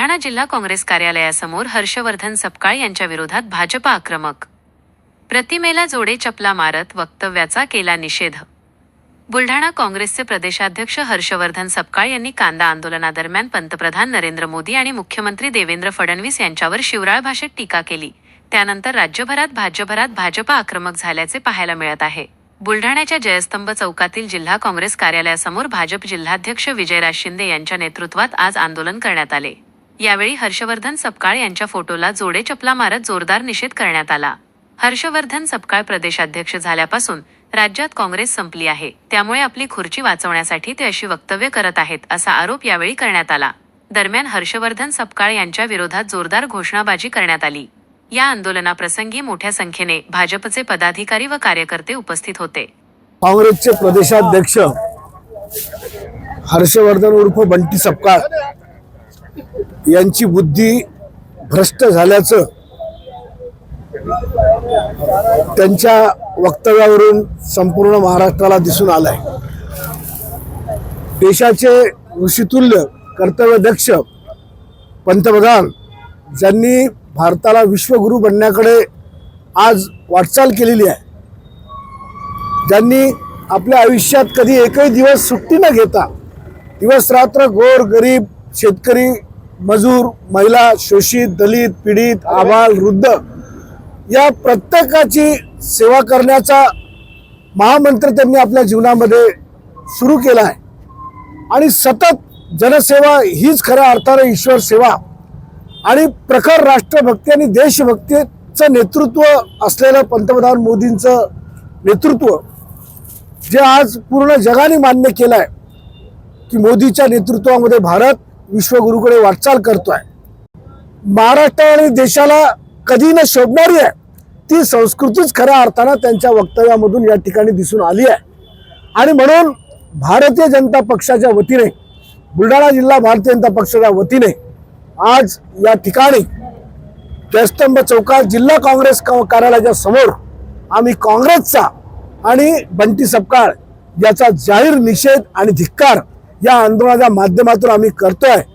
बुलढाणा जिल्हा काँग्रेस कार्यालयासमोर हर्षवर्धन सपकाळ यांच्या विरोधात भाजप आक्रमक. प्रतिमेला जोडे चपला मारत वक्तव्याचा केला निषेध. बुलढाणा काँग्रेसचे प्रदेशाध्यक्ष हर्षवर्धन सपकाळ यांनी कांदा आंदोलनादरम्यान पंतप्रधान नरेंद्र मोदी आणि मुख्यमंत्री देवेंद्र फडणवीस यांच्यावर शिवराळ भाषेत टीका केली. त्यानंतर राज्यभरात भाजप आक्रमक झाल्याचे पाहायला मिळत आहे. बुलढाण्याच्या जयस्तंभ चौकातील जिल्हा काँग्रेस कार्यालयासमोर भाजप जिल्हाध्यक्ष विजयराज शिंदे यांच्या नेतृत्वात आज आंदोलन करण्यात आले. यावेळी हर्षवर्धन सपकाळ यांच्या फोटोला जोडे चपला मारत जोरदार निषेध करण्यात आला. हर्षवर्धन सपकाळ प्रदेशाध्यक्ष झाल्यापासून राज्यात काँग्रेस संपली आहे, त्यामुळे आपली खुर्ची वाचवण्यासाठी ते अशी वक्तव्य करत आहेत, असा आरोप यावेळी करण्यात आला. दरम्यान हर्षवर्धन सपकाळ यांच्या विरोधात जोरदार घोषणाबाजी करण्यात आली. या आंदोलनाप्रसंगी मोठ्या संख्येने भाजपचे पदाधिकारी व कार्यकर्ते उपस्थित होते. काँग्रेसचे प्रदेशाध्यक्ष हर्षवर्धन उर्फ बंटी सपकाळ यांची बुद्धी भ्रष्ट झाल्याचं त्यांच्या वक्तव्यावरून संपूर्ण महाराष्ट्राला दिसून आलंय. देशाचे ऋषितुल्य कर्तव्यदक्ष पंतप्रधान ज्यांनी भारताला विश्वगुरू बनण्याकडे आज वाटचाल केलेली आहे, ज्यांनी आपल्या आयुष्यात कधी एकही दिवस सुट्टी न घेता दिवस रात्र गोर गरीब शेतकरी मजूर महिला शोषित दलित पीडित आबाल वृद्ध या प्रत्येकाची सेवा करण्याचा महामंत्र त्यांनी आपल्या जीवनामध्ये सुरू केला आहे. आणि सतत जनसेवा हीच खऱ्या अर्थाने ईश्वर सेवा आणि प्रखर राष्ट्रभक्ती आणि देशभक्तीचं नेतृत्व असलेलं पंतप्रधान मोदींचं नेतृत्व जे आज पूर्ण जगाने मान्य केलं आहे की मोदीच्या नेतृत्वामध्ये भारत विश्वगुरूकडे वाटचाल करतोय. महाराष्ट्र आणि देशाला कधी न शोभणारी आहे ती संस्कृतीच खऱ्या अर्थानं त्यांच्या वक्तव्यामधून या ठिकाणी दिसून आली आहे. आणि म्हणून भारतीय जनता पक्षाच्या वतीने बुलढाणा जिल्हा भारतीय जनता पक्षाच्या वतीने आज या ठिकाणी जयस्तंभ चौकात जिल्हा काँग्रेस कार्यालयाच्या समोर आम्ही काँग्रेसचा आणि बंटी सपकाळ याचा जाहीर निषेध आणि धिक्कार या आंदोलनाच्या माध्यमातून आम्ही करतोय.